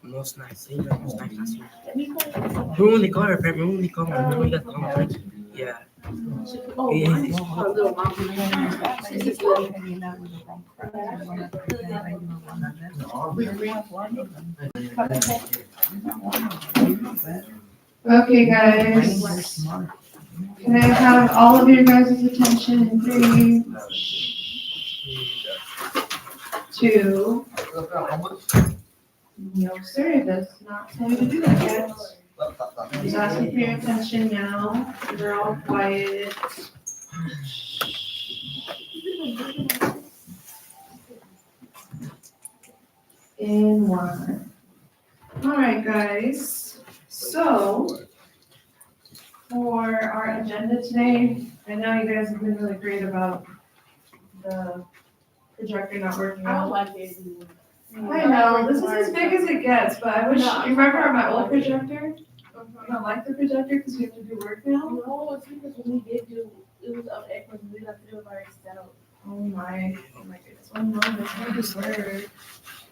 Most nice. Most nice. Remove the color, remove the color. Remove the color. Yeah. Oh, Yeah. mine is a little mom. Is it good? Okay, guys. Can I have all of your guys' attention in 3, 2. No, sir, it does not tell you to do that yet. Just asking for your attention now. We're all quiet. In 1. All right, guys. So, for our agenda today, I know you guys have been really great about the projector not working I don't out. like it. I know, this is as big as it gets, but I wish, you remember my old projector? I don't like the projector because we have to do work now. No, it's because when we did do, it was up there, because we have to do it by ourselves. Oh my goodness, oh no, that's hard to learn. That's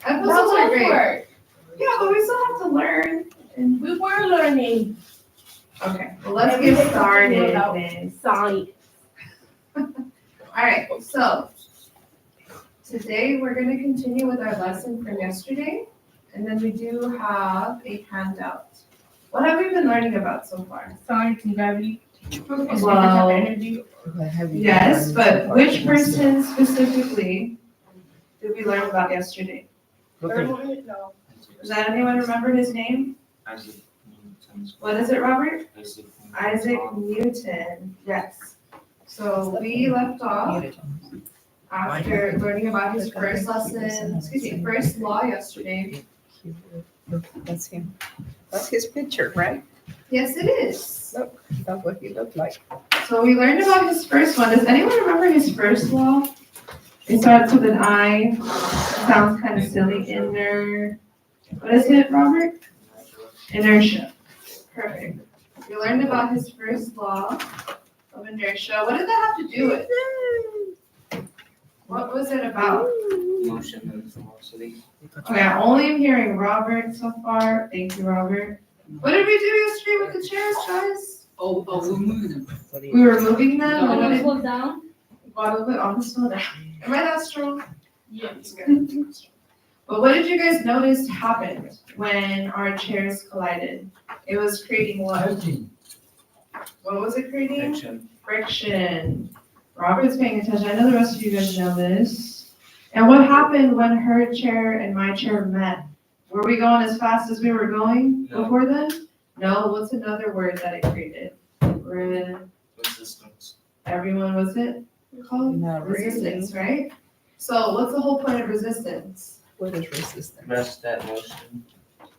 Episodes are all great. work. Yeah, but we still have to learn. And, We were learning okay, well, let's get started, Miss. science. Alright, so, today we're gonna continue with our lesson from yesterday, and then we do have a handout. What have we been learning about so far? Science and gravity. Well, Energy. yes, but which person specifically did we learn about yesterday? Okay. No. Does that anyone remember his name? Isaac Newton. What is it, Robert? Isaac Newton. Isaac Newton, yes. So we left off after learning about his first first law yesterday. That's him. That's his picture, right? Yes, it is. That's what he looked like. So we learned about his first one. Does anyone remember his first law? It starts with an I. Sounds kind of silly. What is it, Robert? Inertia. Perfect. We learned about his first law of inertia. What did that have to do with? What was it about? Motion and velocity. Okay, I only am hearing Robert so far. Thank you, Robert. What did we do yesterday with the chairs, guys? we're moving them. We were moving them. No, What did slow down. Guadalupe on slow down. Am I that strong? Yeah. That's good. But what did you guys notice happened when our chairs collided? It was creating what? What was it creating? Friction. Friction. Robert's paying attention. I know the rest of you guys know this. And what happened when her chair and my chair met? Were we going as fast as we were going No. before then? No. What's another word that it created? Resistance. Everyone, was it called? Not really. Resistance, right? So what's the whole point of resistance? What is resistance? Rest that motion.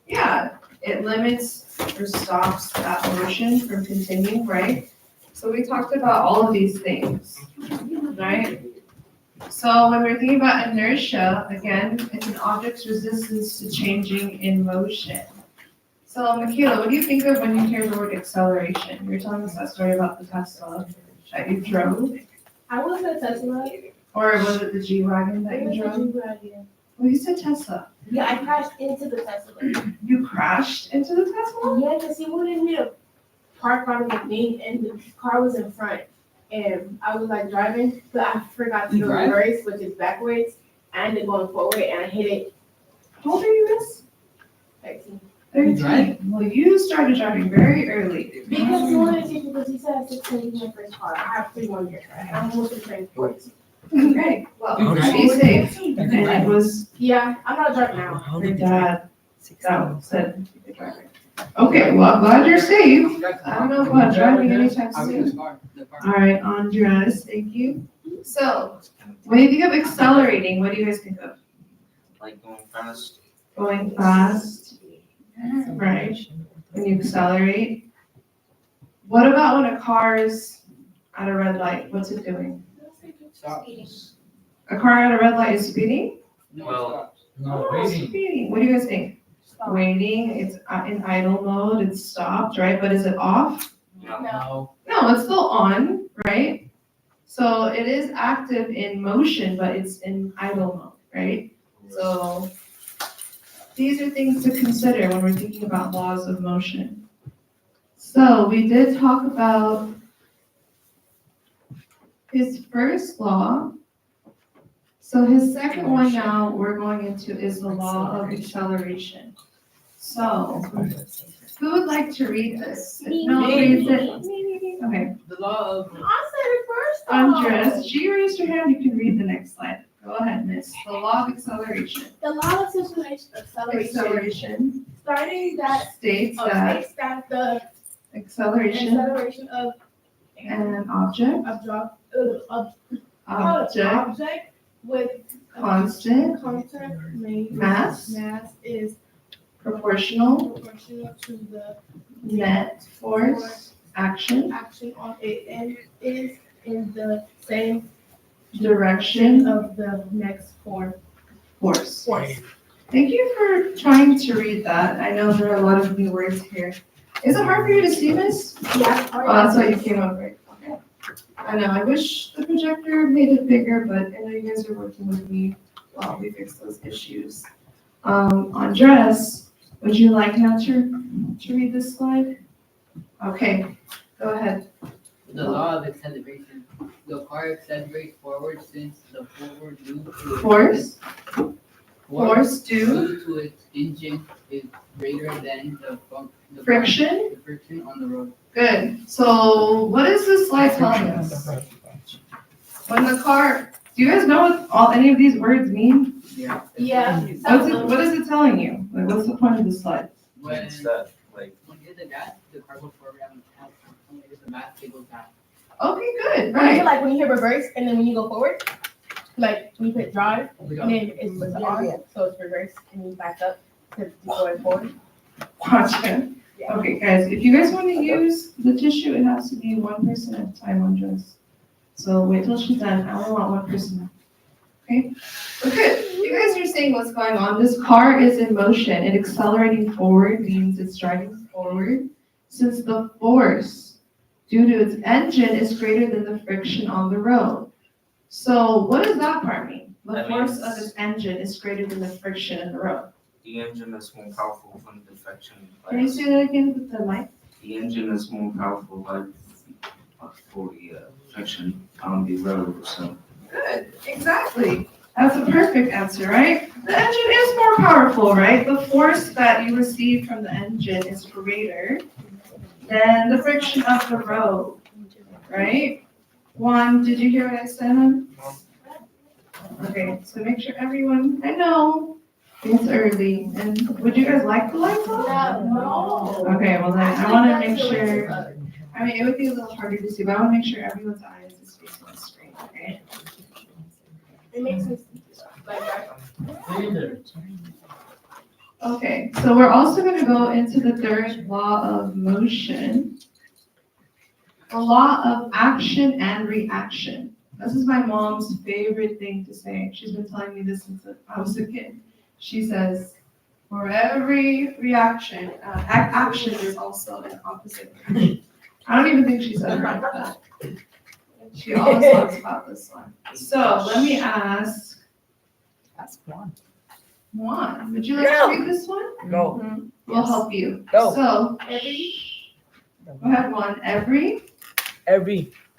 Yeah, it limits or stops that motion from continuing, right? So we talked about all of these things, right? So when we're thinking about inertia, again, it's an object's resistance to changing in motion. So Michaela, what do you think of when you hear the word acceleration? You're telling us that story about the Tesla that you drove, I was a Tesla. or was it the G-Wagon that you drove? Well, you said Tesla. Yeah, I crashed into the Tesla. You crashed into the Tesla? Yeah, because he wanted me to park on the thing, and the car was in front. And I was like driving, but I forgot to do reverse, which is backwards, and then going forward, and I hit it. How old are you, Miss? 13. 13. Well, you started driving very early. Because he wanted to teach me, because he said at 16 was my first car. I have 3 more years, right? I'm almost in training sports. Okay, well, be safe. And it was Yeah, I'm not driving now. your dad that said you could drive it. Okay, well, I'm glad you're safe. I don't know about driving anytime soon. All right, Andres, thank you. So, when you think of accelerating, what do you guys think of? Like going fast. Going fast, right? When you accelerate. What about when a car's at a red light? What's it doing? A car at a red light is speeding? Well, No, Oh, speeding. What do you guys think? Waiting, it's in idle mode, it's stopped, right? But is it off? No. No, it's still on, right? So it is active in motion, but it's in idle mode, right? So these are things to consider when we're thinking about laws of motion. So we did talk about his first law. So his second one now we're going into is the law of acceleration. So who would like to read this? If no, reads it. Okay, The law of, I said it first. Andres, she raised her hand, you can read the next slide. Go ahead, miss. The law of acceleration. The law of acceleration starting that States that states that the acceleration acceleration of an object, object with constant constant mass is proportional proportional to the net force action action on it and is in the same direction of the next force. force. Thank you for trying to read that. I know there are a lot of new words here. Is it hard for you to see, miss? Yeah. Oh, that's why you came up right. Okay. I know, I wish the projector made it bigger, but I know you guys are working with me while we fix those issues. Andres, would you like now to read this slide? Okay, go ahead. the law of acceleration. The car accelerates forward since the forward loop to Force due due to its engine is greater than the friction. the friction on the road. Good. So what is this slide telling us? When the car, do you guys know what any of these words mean? Yeah. Yeah. What is it telling you? Like, what's the point of the slide? When It's that, like, when you hit the gas, the car goes forward and when you hit the gas, it goes back. Okay, good, Right. right. Like when you hit reverse and then when you go forward, like when you hit drive, and then it's with the arm, so it's reverse and you back up to go forward. Gotcha. Yeah. Okay, guys, if you guys want to use the tissue, it has to be one person at a time on dress. So wait till she's done. I only want one person. Okay? Okay, you guys are seeing what's going on. This car is in motion. And accelerating forward means it's driving forward since the force due to its engine is greater than the friction on the road. So what does that part mean? The That force means- of its engine is greater than the friction in the road. the engine is more powerful than the friction. Can you say that again with the mic? The engine is more powerful for the friction on the road, so. Good, exactly. That's a perfect answer, right? The engine is more powerful, right? The force that you receive from the engine is greater than the friction of the road, right? Juan, did you hear what I said? Okay, so make sure everyone, I know, it's early, and would you guys like the lights on? No. Okay, well then, I wanna make sure, I mean, it would be a little harder to see, but I wanna make sure everyone's eyes is facing the screen, okay? It makes me like right. Okay, so we're also gonna go into the third law of motion. The law of action and reaction. This is my mom's favorite thing to say. She's been telling me this since I was a kid. She says, for every reaction, action is also an opposite reaction. I don't even think she said it like that. She always talks about this one. So let me ask That's one. Juan, would you like to read this one? Go. We'll help you. Go. So, Every go ahead, Juan. Every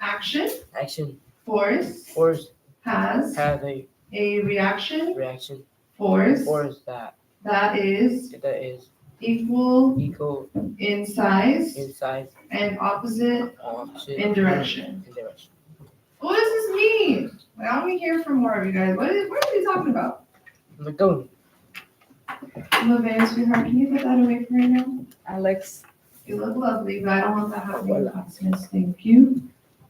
Action, action force force has has a a reaction reaction force force that is is equal equal in size in size and opposite opposite in direction. in direction. What does this mean? I want to hear from more of you guys. What are we talking about? Go. Levay, sweetheart, can you put that away for right now? Alex, You look lovely, but I don't want that happening in classmates. Thank you.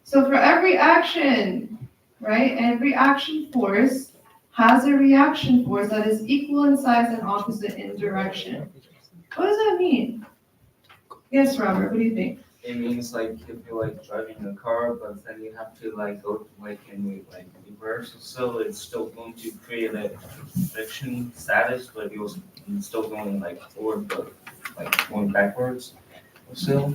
So for every action, right, every action force has a reaction force that is equal in size and opposite in direction. What does that mean? Yes, Robert, what do you think? It means like if you're like driving a car, but then you have to like go like in like reverse, so it's still going to create a friction status, but you're still going like forward, but like going backwards. So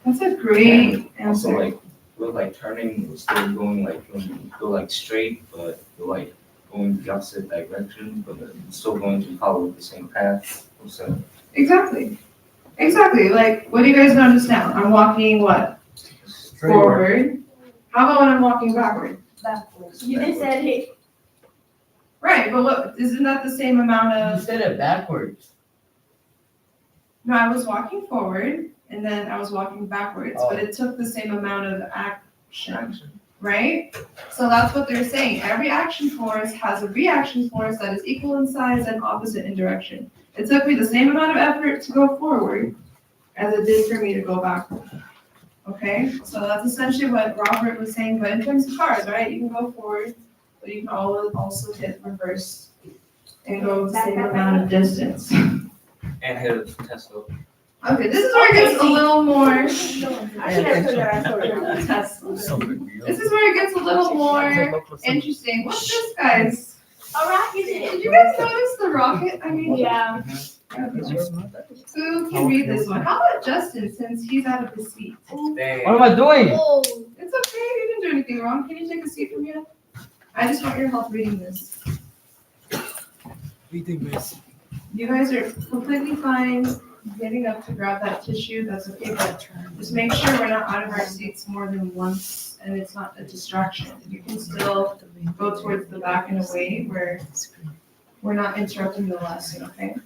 That's a great also answer. like with like turning, you're still going like you go like straight, but you're like going the opposite direction, but it's still going to follow the same path. So Exactly. Exactly. Like, what do you guys notice now? I'm walking what? Forward. How about when I'm walking backward? You just said it. Right, but what, isn't that the same amount You of, said it backwards. no, I was walking forward and then I was walking backwards, but it took the same amount of action, action. right? So that's what they're saying. Every action force has a reaction force that is equal in size and opposite in direction. It took me the same amount of effort to go forward as it did for me to go backward. Okay, so that's essentially what Robert was saying, but in terms of cars, right, you can go forward, but you can also hit reverse and go the same amount of distance. And hit Tesla. Okay, this is where it gets a little more, I should have told you I told you. Tesla. So big deal. This is where it gets a little more interesting. What's this, guys? A rocket Did is. you guys notice the rocket? I mean, Yeah. who can read this one? How about Justin, since he's out of his seat? What am I doing? Oh. It's okay, you didn't do anything wrong. Can you take a seat from here? I just want your help reading this. Reading this. You guys are completely fine getting up to grab that tissue, that's okay, but just make sure we're not out of our seats more than once and it's not a distraction. You can still go towards the back in a way where we're not interrupting the lesson, okay?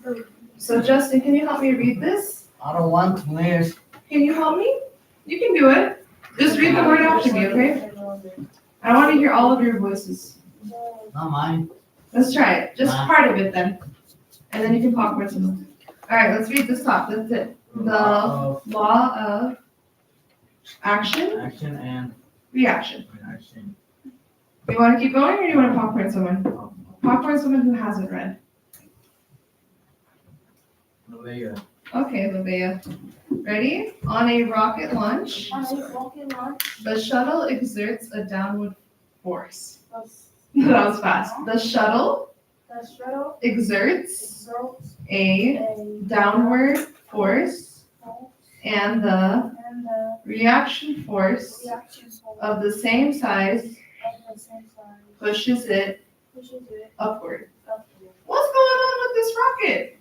So Justin, can you help me read this? I don't want to miss. Can you help me? You can do it. Just read the word after me, okay? I want to hear all of your voices. Not mine. Let's try it, just part of it then. And then you can popcorn some. All right, let's read this top, that's it. The law of action, Action and reaction. reaction. You want to keep going or do you want to popcorn someone? Popcorn someone who hasn't read. Olivia. Okay, Livea. Ready? On a rocket launch, the shuttle exerts a downward force. That was fast. The shuttle exerts a downward force and the reaction force of the same size pushes it upward. What's going on with this rocket?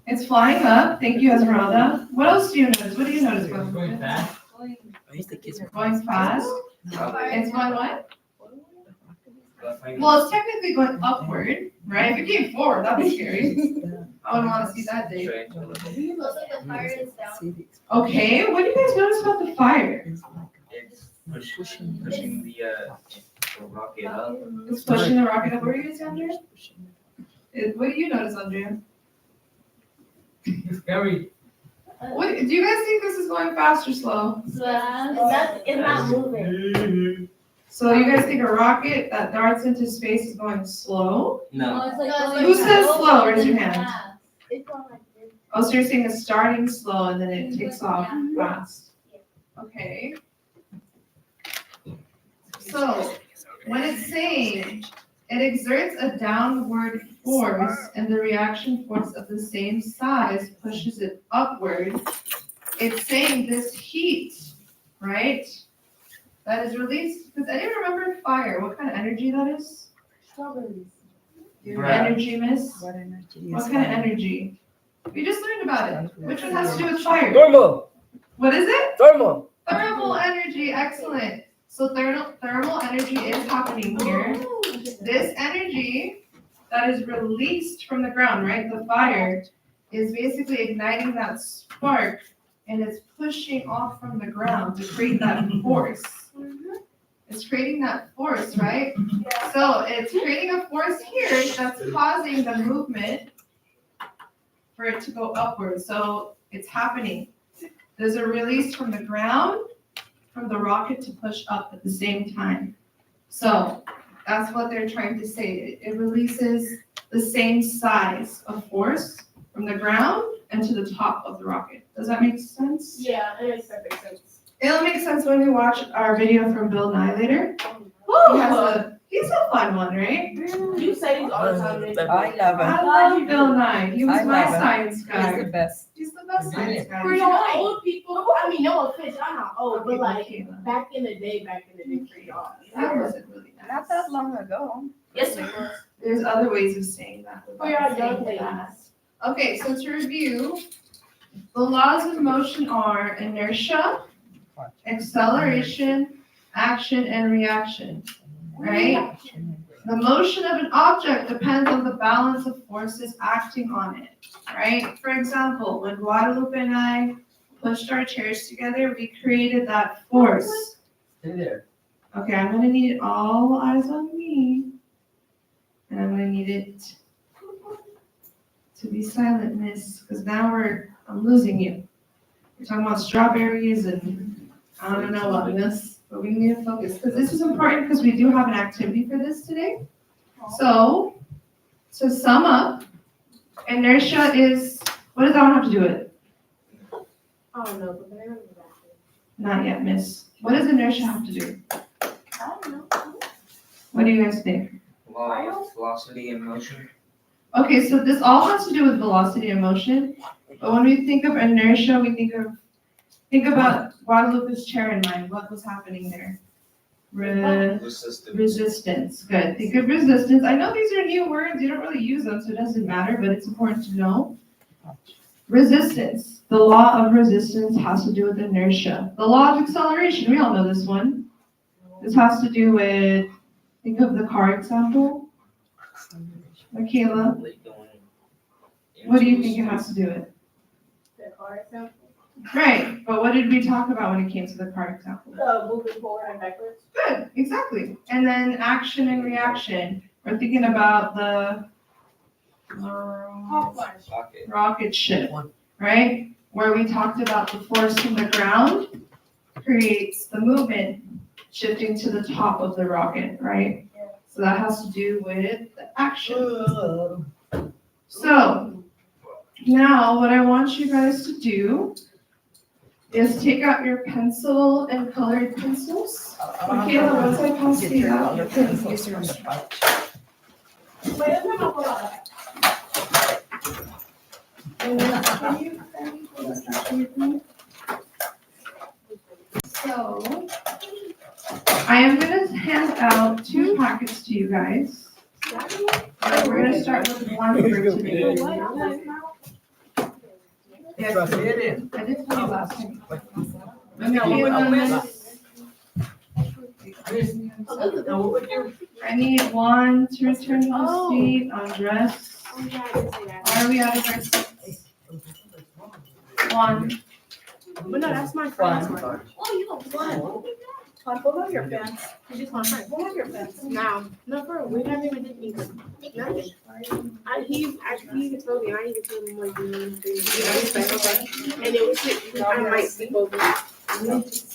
It's flying up. Thank you, Esmeralda. What else do you notice? What do you notice? It's going fast. Going fast. It's going what? Well, Well, it's technically going upward, right? If it came forward, that'd be scary. I wouldn't want to see that, Dave. Okay, what do you guys notice about the fire? It's pushing the rocket up. It's pushing the rocket up. What do you guys, Andrea? What do you notice, Andrea? It's scary. What, do you guys think this is going fast or slow? It's not moving. So you guys think a rocket that darts into space is going slow? No. Who says slow? Raise your hand. It's going like this. Oh, so you're saying it's starting slow and then it takes off fast? Okay. So when it's saying it exerts a downward force and the reaction force of the same size pushes it upward, it's saying this heat, right, that is released. Does anyone remember fire? What kind of energy that is? Strawberries. Your Right. energy, miss? What energy What is kind of fire? energy? We just learned about it. Which one has to do with fire? Thermal. What is it? Thermal. Thermal energy, excellent. So thermal energy is happening here. This energy that is released from the ground, right, the fire, is basically igniting that spark and it's pushing off from the ground to create that force. It's creating that force, right? So it's creating a force here that's causing the movement for it to go upward. So it's happening. There's a release from the ground, from the rocket to push up at the same time. So that's what they're trying to say. It releases the same size of force from the ground and to the top of the rocket. Does that make sense? Yeah, it makes perfect sense. It'll make sense when we watch our video from Bill Nye later. He has a He's a fun one, right? You say these all the time, Nick. I love him. I love Bill Nye. He was I my love him. science He's the guy. best. He's the best science guy. For y'all old people, I mean, no offense, I'm not old, but like, Kayla. back in the day for y'all. That wasn't really Not nice. that long ago. Yes, it was. There's other ways of saying that. For y'all young Saying ladies. that. Okay, so to review, the laws of motion are inertia, acceleration, action, and reaction, right? The motion of an object depends on the balance of forces acting on it, right? For example, when Guadalupe and I pushed our chairs together, we created that force. Stay there. Okay, I'm gonna need all eyes on me. And I'm gonna need it to be silent, miss, because now I'm losing you. We're talking about strawberries and I don't know what, miss, but we need to focus, because this is important, because we do have an activity for this today. So, to sum up, inertia is, what does that one have to do with? I don't know, but they're gonna be back Not yet, miss. What does inertia have to do? there. I don't know. What do you guys think? Law of velocity and motion. Okay, so this all has to do with velocity and motion, but when we think of inertia, we think about Guadalupe's chair in mind. What was happening there? Resistance. Resistance. Good. Think of resistance. I know these are new words. You don't really use them, so it doesn't matter, but it's important to know. Resistance. The law of resistance has to do with inertia. The law of acceleration. We all know this one. This has to do with, think of the car example. Michaela, what do you think it has to do with? The car itself, Right, but what did we talk about when it came to the car example? moving forward and backwards. Good, exactly. And then action and reaction. We're thinking about the Pocket. rocket ship, right? Where we talked about the force from the ground creates the movement shifting to the top of the rocket, right? So that has to do with the action. So now what I want you guys to do is take out your pencil and colored pencils. Michaela, once I pass Get these your out, color you can pencils use from yours. the pouch. Wait, let's not pull out. And then can you send me the instruction please? So, I am gonna hand out 2 packets to you guys. And we're gonna start with one for today. Yes, I did tell you last time. I need 1 to return to the seat, undress. Oh, yeah, I did say that. Why are we out of our seats? 1. But no, that's my friend's Fun. one. Oh, you don't fun. Fun, pull out your pants. You just want friends. Pull out your pants. Now, no, for real, we haven't even did anything. Nothing. He told me, I even told him like, I was like, okay. And it was, I might sleep over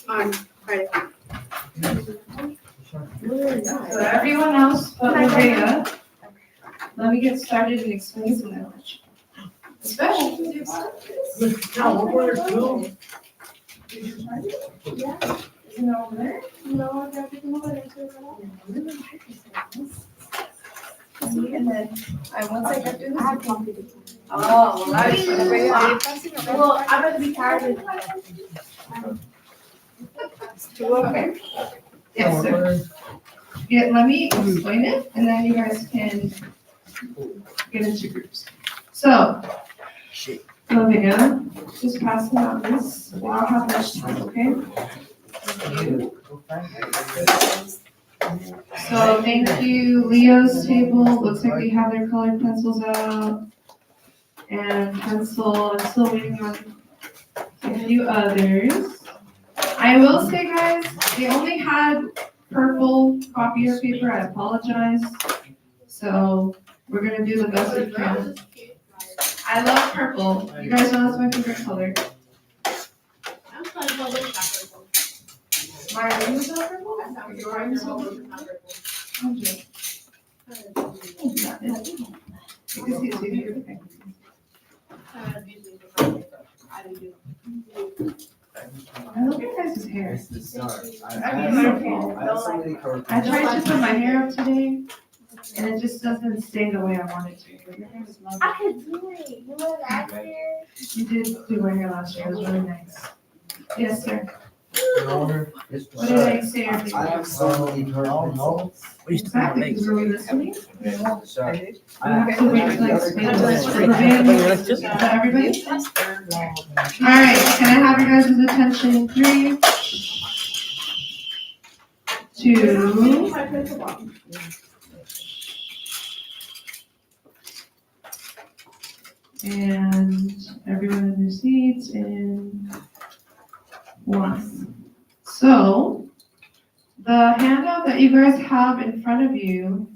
on Friday. So everyone else but Maria, let me get started and explain some knowledge. Especially to the Isn't it over there? No, I got to go over there. And then, once I get through I have coffee to drink. Oh, well, I Well, I'd rather be tired than. Okay. Yes, sir. Yeah, let me explain it, and then you guys can get into groups. So, Olivia, just passing out this, we don't have much time, okay? So, thank you, Leo's table, looks like we have their colored pencils out. And pencil, I'm still waiting on a few others. I will say, guys, they only had purple copier paper, I apologize. So, we're gonna do the best we can. I love purple, you guys know that's my favorite color. I'm trying to go with that purple. My room is not purple? That's how Your room is not purple? it's not purple. Okay. You can see it, okay. I don't do. I love your guys' hair. It's the start. I have so many colors. I tried to put my hair up today, and it just doesn't stay the way I want it to. But your hair is lovely. I could do it. You know last year. You did do my hair last year, it was really nice. Yes, sir. It's the What did I start. say? I have so many colors. Exactly, because we're listening. It's the start. You have to wait till I explain this. Is that everybody? All right, can I have your guys' attention? 3, 2, and everyone in their seats in 1. So, the handout that you guys have in front of you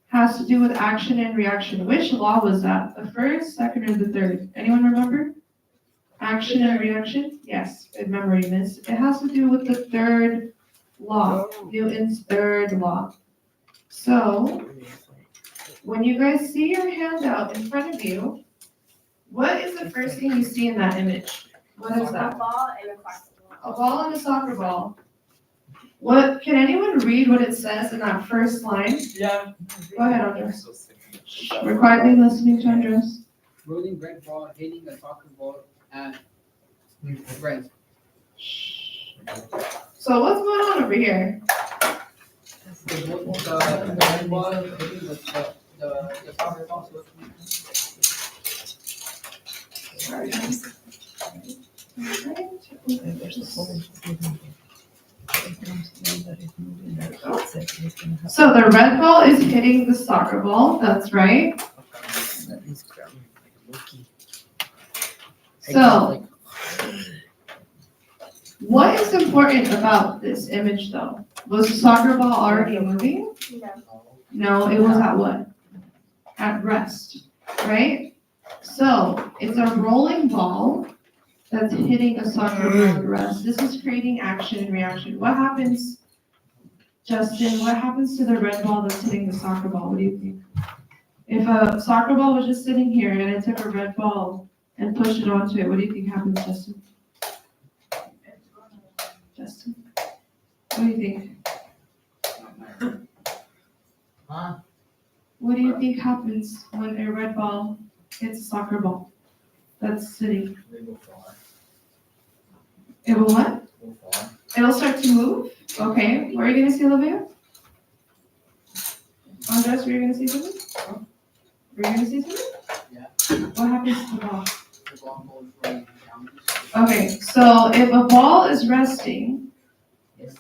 has to do with action and reaction. Which law was that? The first, second, or the third? Anyone remember? Action and reaction? Yes, good memory, miss. It has to do with the third law, Newton's third law. So, when you guys see your handout in front of you, what is the first thing you see in that image? What is that? A ball and a soccer ball. A ball and a soccer ball. What, can anyone read what it says in that first line? Yeah. Go ahead, Andres. We're quietly listening to Andres. Rolling red ball, hitting a soccer ball at red. So what's going on over here? The red ball hitting the soccer ball. So the red ball is hitting the soccer ball, that's right. So, what is important about this image though? Was the soccer ball already moving? No, it was at what? At rest, right? So, it's a rolling ball that's hitting a soccer ball at rest. This is creating action and reaction. What happens, Justin, what happens to the red ball that's hitting the soccer ball? What do you think? If a soccer ball was just sitting here and I took a red ball and pushed it onto it, what do you think happens, Justin? Justin? What do you think? Huh? What do you think happens when a red ball hits a soccer ball that's sitting? It will what? It'll start to move? Okay, what are you gonna say, Olivia? Andres, were you gonna say something? Were you gonna say something? Yeah. What happens to the ball? The ball goes rolling down. Okay, so if a ball is resting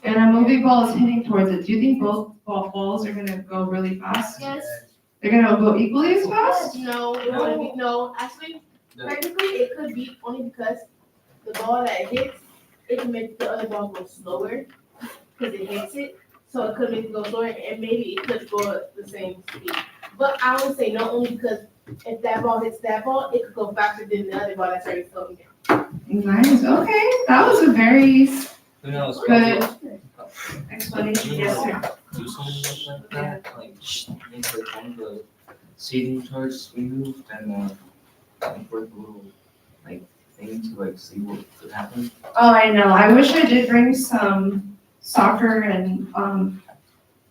and a moving ball is hitting towards it, do you think both balls are gonna go really fast? Yes. They're gonna go equally as fast? No, it wouldn't be, no, actually, technically, it could be only because the ball that it hits, it can make the other ball go slower, because it hits it, so it could make it go slower, and maybe it could go at the same speed. But I would say no, only because if that ball hits that ball, it could go faster than the other ball that's already slowing down. Nice, okay, that was a very Who knows? good explanation, yes, sir. Do something like that, like make like one of the seating charts removed and like work a little like thing to like see what could happen. Oh, I know, I wish I did bring some soccer and,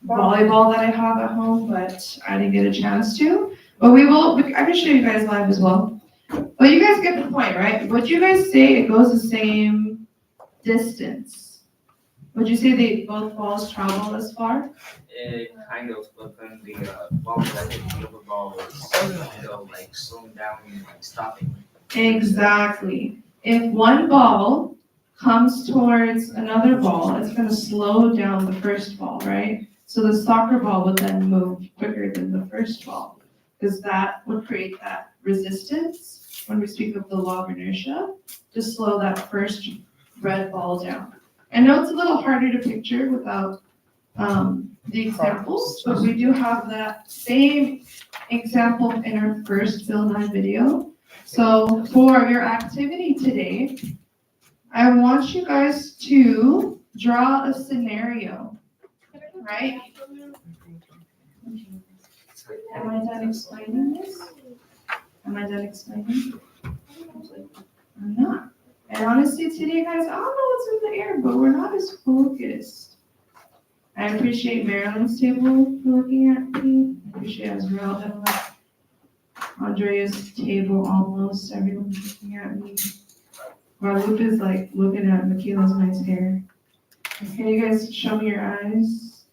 volleyball that I have at home, but I didn't get a chance to. But I can show you guys live as well. But you guys get the point, right? Would you guys say it goes the same distance? Would you say both balls travel as far? It kind of, but then the ball that hit the other ball was like slowing down and like stopping. Exactly. If one ball comes towards another ball, it's gonna slow down the first ball, right? So the soccer ball would then move quicker than the first ball, because that would create that resistance when we speak of the law of inertia to slow that first red ball down. I know it's a little harder to picture without the examples, but we do have that same example in our first Bill Nye video. So for your activity today, I want you guys to draw a scenario, right? Am I done explaining this? Am I done explaining? I'm not. And honestly, today, guys, I don't know what's in the air, but we're not as focused. I appreciate Marilyn's table for looking at me. I appreciate Esmeralda. Andrea's table almost. Everyone's looking at me. Guadalupe is like looking at Michaela's nice hair. Can you guys show me your eyes?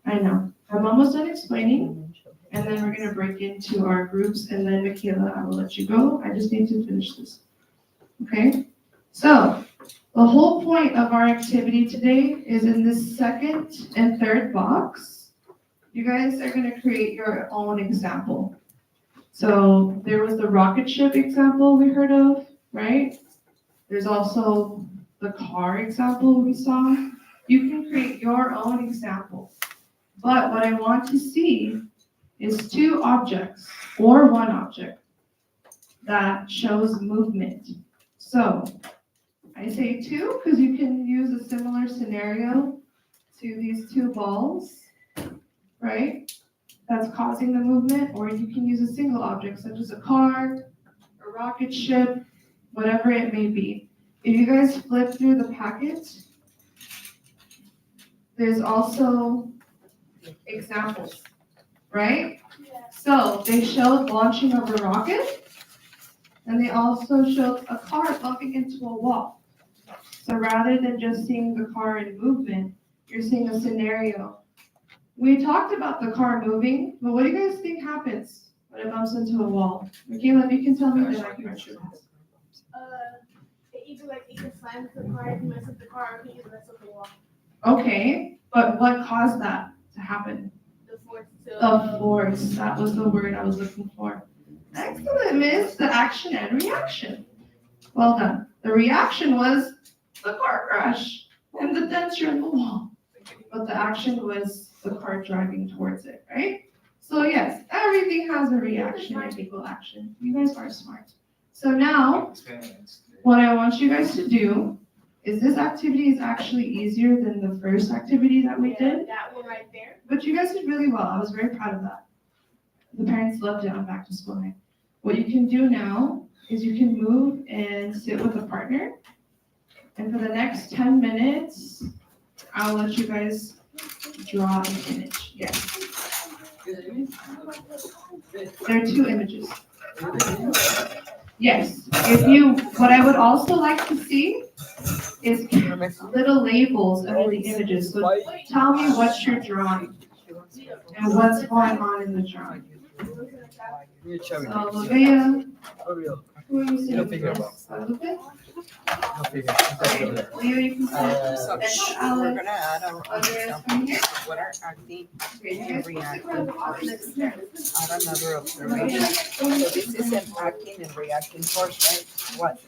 I know. I'm almost done explaining. And then we're gonna break into our groups, and then Michaela, I will let you go. I just need to finish this. Okay? So, the whole point of our activity today is in this second and third box. You guys are gonna create your own example. So, there was the rocket ship example we heard of, right? There's also the car example we saw. You can create your own example. But what I want to see is two objects or one object that shows movement. So I say two because you can use a similar scenario to these two balls, right? That's causing the movement, or you can use a single object such as a car, a rocket ship, whatever it may be. If you guys flip through the packet, there's also examples, right? So they showed launching of a rocket, and they also showed a car bumping into a wall. So rather than just seeing the car in movement, you're seeing a scenario. We talked about the car moving, but what do you guys think happens when it bumps into a wall? Michaela, if you can tell me, then I can write you down. It either slams the car, it messes up the car, or it messes up the wall. Okay, but what caused that to happen? The force to. The force, that was the word I was looking for. Excellent, miss, the action and reaction. Well done. The reaction was the car crash and the denture in the wall. But the action was the car driving towards it, right? So yes, everything has a reaction and equal action. You guys are smart. So now, Experience. what I want you guys to do is this activity is actually easier than the first activity that we did. That one right there. But you guys did really well. I was very proud of that. The parents loved it on back to school night. What you can do now is you can move and sit with a partner. And for the next 10 minutes, I'll let you guys draw an image. Yes. There are two images. Yes. What I would also like to see is little labels under the images. So tell me what you're drawing and what's going on in the drawing. So, Lovea, who are you sitting with? Guadalupe? Okay, Leo, you can sit. So And we're Alex, gonna add our own Andreas, example. come here. What are acting Okay, you and guys reacting can force? sit around the next Add another observation. So this is an acting and reacting force, right? What?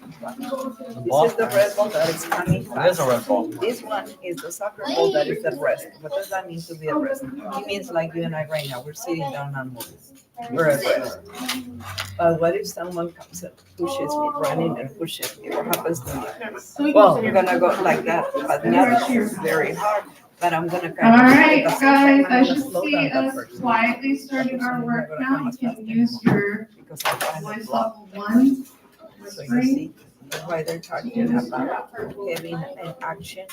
This is the red ball that is coming fast. red ball. This one is the soccer ball that is at rest. What does that mean to be at rest? It means like you and I right now, we're sitting down on moving. We're at rest. But what if someone comes and pushes me, running and pushes me? What happens to me? Well, I'm gonna go like that, but not very hard. But I'm gonna kind All of. right, at the same guys, time, I I'm should gonna slow see down that us person. quietly starting our work now. You can use your Because I find it voice blocked. level 1. So you see why they're talking about having an action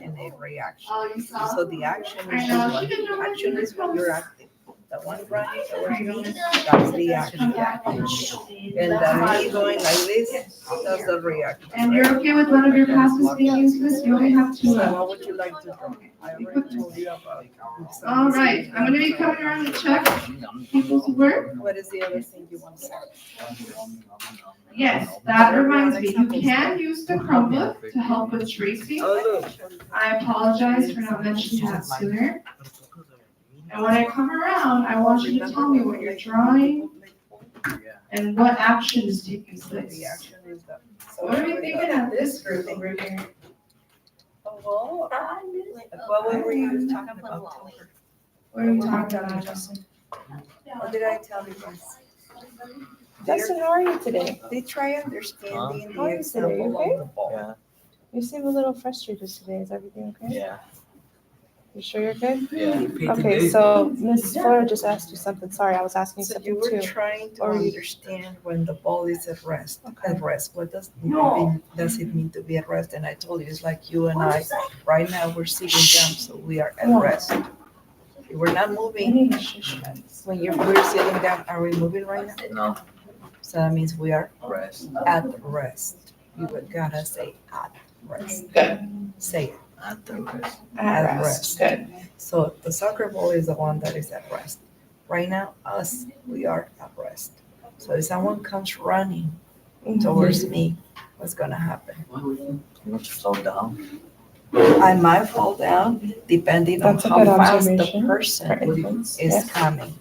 and a reaction. Oh, you saw? So the action I is know, the she didn't know one, what action she is when was you're acting. The one running towards me, that's the action. And then me going like this, that's the reaction. And you're okay with one of your passes being useless? You only have two So left. what would you like to draw? I already told you about. All right, I'm gonna be coming around to check people's work. What is the other thing you want to say? Yes, that reminds me, you can use the Chromebook to help with tracing. Oh, look. I apologize for not mentioning that sooner. And when I come around, I want you to tell me what you're drawing and what action is taking The place. action is the. What are we thinking of this group over here? What were you talking about? What are you talking about, Justin? What did I tell you guys? Justin, how are you today? They try understanding How are the you today? You example okay? of the ball. Yeah, You seem a little frustrated today. Is everything okay? yeah. You sure you're good? Yeah. Okay, so Ms. Flora just asked you something. Sorry, I was asking you So you something were too. trying to Or you- understand when the ball is at rest. Okay. At rest, what does it mean to be at rest? And I told you, it's like you and I, right now, we're sitting down, so we are at rest. We're not I moving. need to shush guys. When we're sitting down, are we moving right now? No, So that means we are rest. at rest. You would gotta say at rest. Good. Say it. At the rest. At rest. Good. So the soccer ball is the one that is at rest. Right now, us, we are at rest. So if someone comes running towards me, what's gonna happen? Not slow down. I might fall down depending on That's a how good fast the observation. For person infants, is yes. coming.